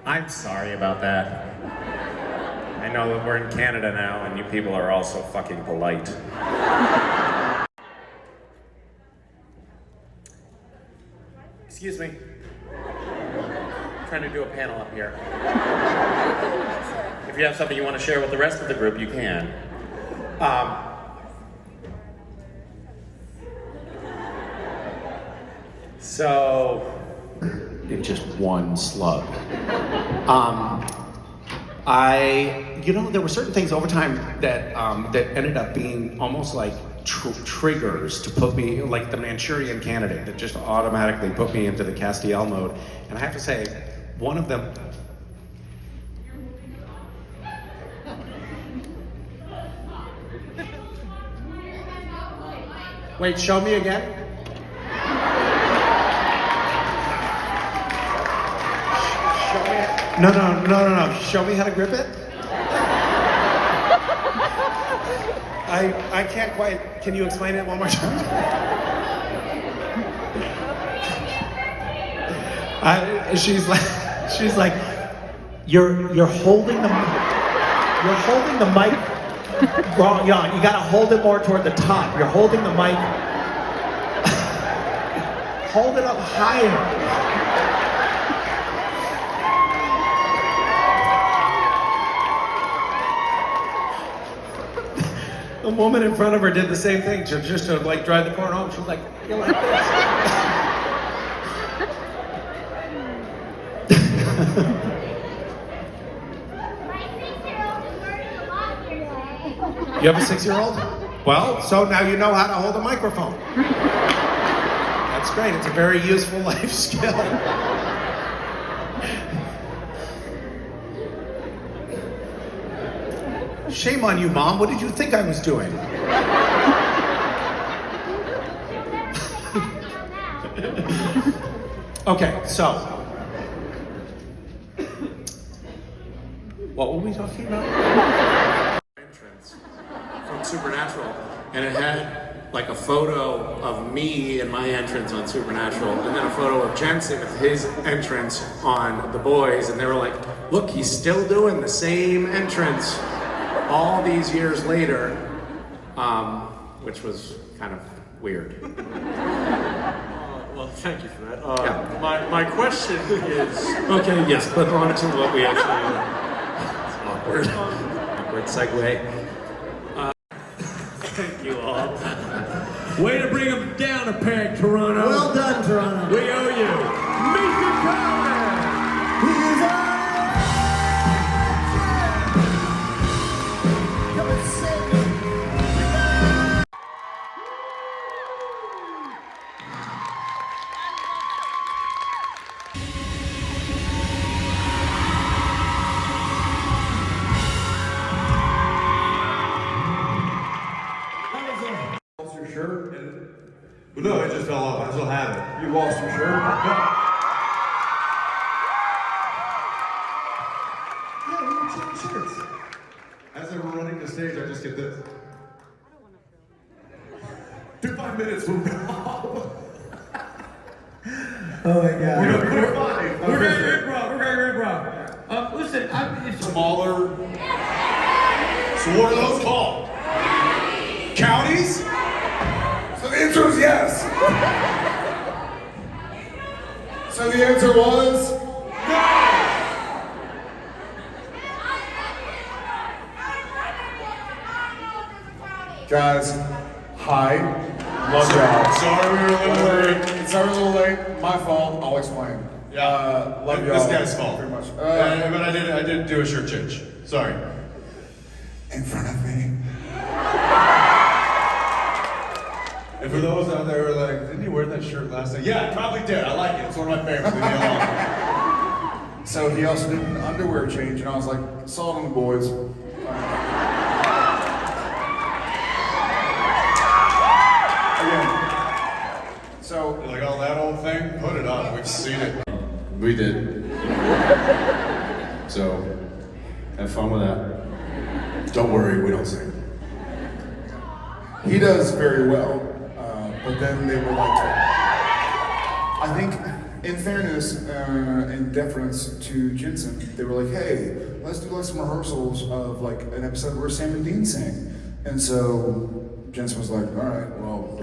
I'm sorry about that. I know that we're in Canada now and you people are all so fucking polite. Excuse me. I'm trying to do a panel up here. If you have something you want to share with the rest of the group, you can. So, in just one slug. There were certain things over time that ended up being almost like triggers to put me, like the Manchurian candidate, that just automatically put me into the Castiel mode. And I have to say, one of them. Wait, show me again. No. Show me how to grip it. I can't quite. Can you explain it one more time? She's like, you're holding the mic wrong. Yeah, you gotta hold it more toward the top. You're holding the mic. Hold it up higher. The woman in front of her did the same thing, just to like drive the car home. She's like, you're like this. You have a 6-year-old? Well, so now you know how to hold a microphone. That's great. It's a very useful life skill. Shame on you, Mom. What did you think I was doing? Okay, so. What were we talking about? Entrance from Supernatural. And it had like a photo of me and my entrance on Supernatural, and then a photo of Jensen with his entrance on The Boys, and they were like, look, he's still doing the same entrance all these years later, which was kind of weird. Well, thank you for that. Yeah. My question is... Okay, yes, but on to what we actually... It's awkward. Awkward segue. Thank you all. Way to bring them down a peg, Toronto. Well done, Toronto. We owe you. Meet the Comic! He's on! Come and save me. Lost your shirt? Well, no, it just fell off. I still have it. You lost your shirt? Yeah, we were trading shirts. As they were running the stage, I just get this. 5 minutes from Rob. Oh my God. We're fine. We're very improv. Listen, it's Smaller. So what are those called? Counties? So the answer is yes. So the answer was no. Guys, hi. Love y'all. Sorry we were a little late. It's already a little late. My fault. I'll explain. Yeah, Love y'all. this guy's fault. Very much. But I did do a shirt change. Sorry. In front of me. And for those out there who are like, didn't you wear that shirt last night? Yeah, I probably did. I like it. It's one of my favorites. Leave me alone. So he also did an underwear change, and I was like, saw it on the boys. Again. So, You're like, oh, that old thing? Put it on. We've seen it. We did. So, have fun with that. Don't worry, we don't sing. he does very well. But then they were like, I think In fairness, in deference to Jensen, they were like, hey, let's do like some rehearsals of like an episode where Sam and Dean sing. And so Jensen was like, all right, well,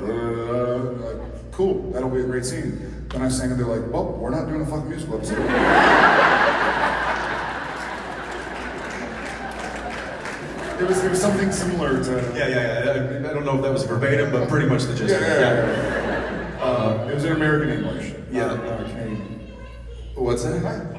like, cool, that'll be a great scene. Then I sang and they're like, well, we're not doing a fucking musical episode. It was something similar to... Yeah. I don't know if that was verbatim, but pretty much the gist. Yeah. It was in American English. Yeah. Canadian. What's that?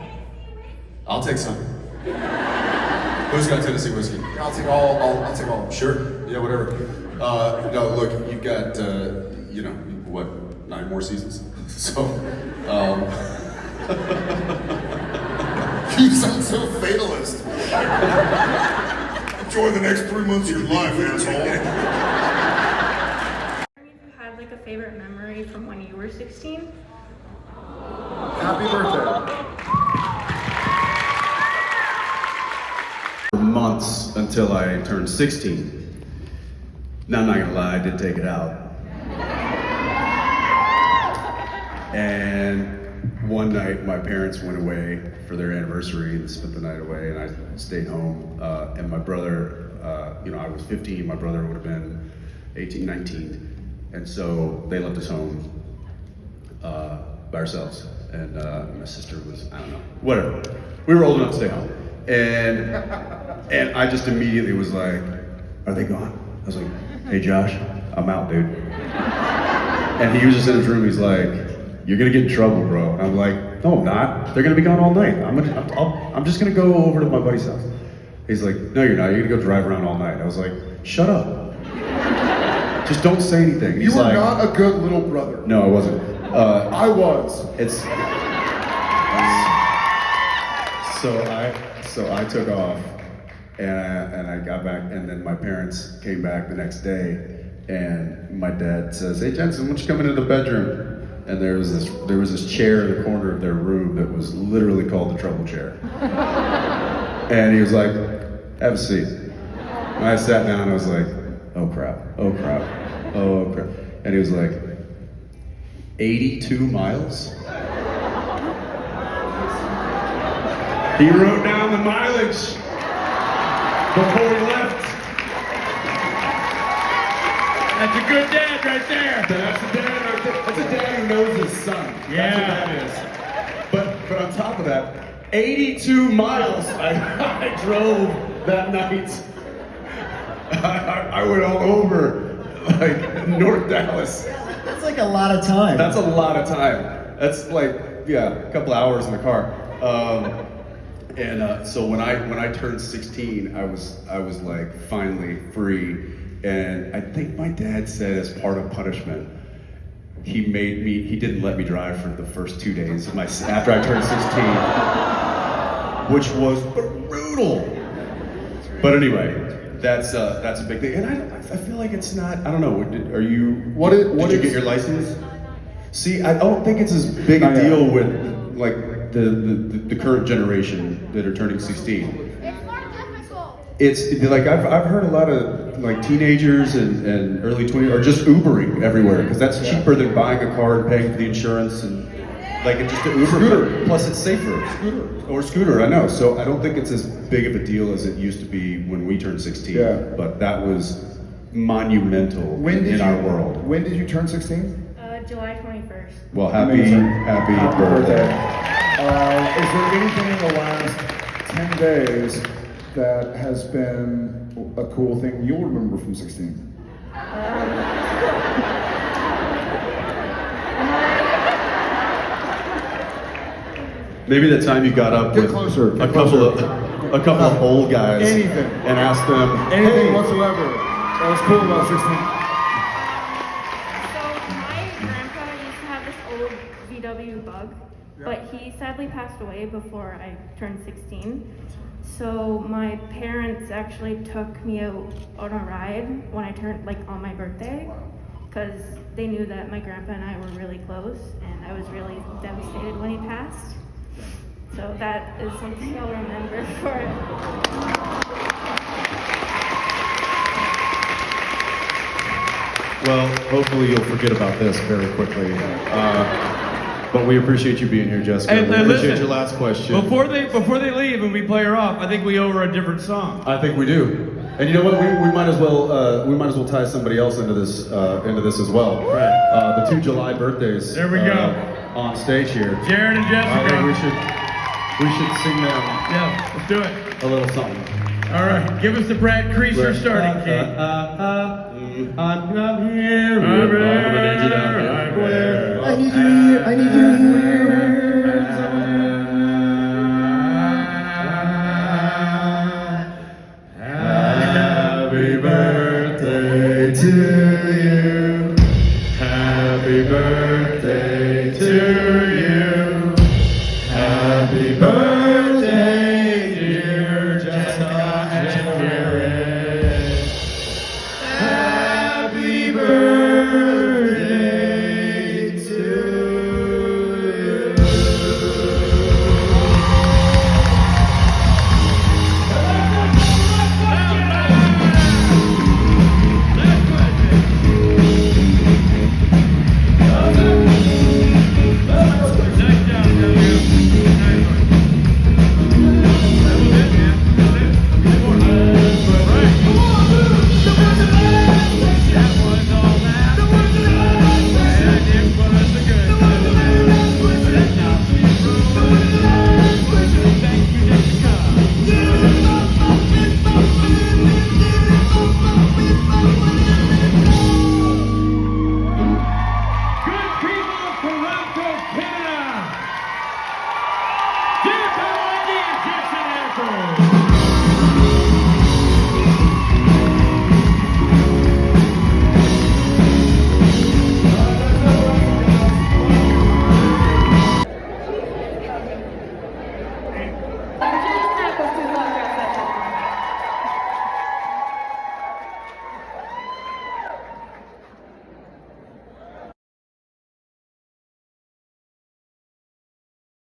I'll take some. Who's got Tennessee whiskey? I'll take all. Sure. Yeah, whatever. No, look, you've got, 9 more seasons? So, You sound so fatalist. Enjoy the next 3 months of your life, asshole. You had like a favorite memory from when you were 16? Happy birthday. Months until I turned 16. Now, I'm not gonna lie, I did take it out. And one night, my parents went away for their anniversary and spent the night away, and I stayed home. And my brother, I was 15, my brother would have been 18, 19. And so they left us home by ourselves. And my sister was, I don't know, whatever. We were old enough to stay home. And I just immediately was like, are they gone? I was like, hey Josh, I'm out, dude. And he was just in his room, he's like, you're gonna get in trouble, bro. And I'm like, no, I'm not. They're gonna be gone all night. I'm just gonna go over to my buddy's house. He's like, no, you're not. You're gonna go drive around all night. I was like, shut up. Just don't say anything. You were not a good little brother. No, I wasn't. I was. So I took off, and I got back, and then my parents came back the next day, and my dad says, hey Jensen, why don't you come into the bedroom? And there was this chair in the corner of their room that was literally called the trouble chair. And he was like, have a seat. And I sat down and I was like, oh crap. And he was like, 82 miles? He wrote down the mileage before he left. That's a good dad right there. That's a dad right there. That's a dad who knows his son. Yeah. That's what that is. But on top of that, 82 miles I drove that night. I went all over like North Dallas. That's like a lot of time. That's a lot of time. That's like, a couple hours in the car. So when I turned 16, I was like finally free. And I think my dad said as part of punishment, he didn't let me drive for the first 2 days after I turned 16, which was brutal. But anyway, that's a big thing. And I feel like it's not, I don't know, did you get your license? See, I don't think it's as big a deal with like the current generation that are turning 16. It's like I've heard a lot of like teenagers and early 20s are just Ubering everywhere because that's cheaper than buying a car and paying for the insurance and like it's just an Uber. Scooter. Plus it's safer. Scooter. I know. So I don't think it's as big of a deal as it used to be when we turned 16. Yeah. But that was monumental in our world. When did you turn 16? July 21st. Well, happy Is birthday. there anything in the last 10 days that has been a cool thing you'll remember from 16? Maybe the time you got up with a couple of old guys and asked them Anything whatsoever that was cool about 16? So my grandpa used to have this old VW Bug, but he sadly passed away before I turned 16. So my parents actually took me out on a ride when I turned, like on my birthday, because they knew that my grandpa and I were really close, and I was really devastated when he passed. So that is something I'll remember for it. Well, hopefully you'll forget about this very quickly. But we appreciate you being here, Jessica. And we appreciate listen, your last question. Before they leave and we play her off, I think we owe her a different song. I think we do. And you know what? We might as well tie somebody else into this as well. Right. The 2 July birthdays. There we go. On stage here. Jared and Jessica. I think we should sing them Yeah, let's do it. a little something. All right, give us the Brad Creaser starting key. I'm here. I need you here.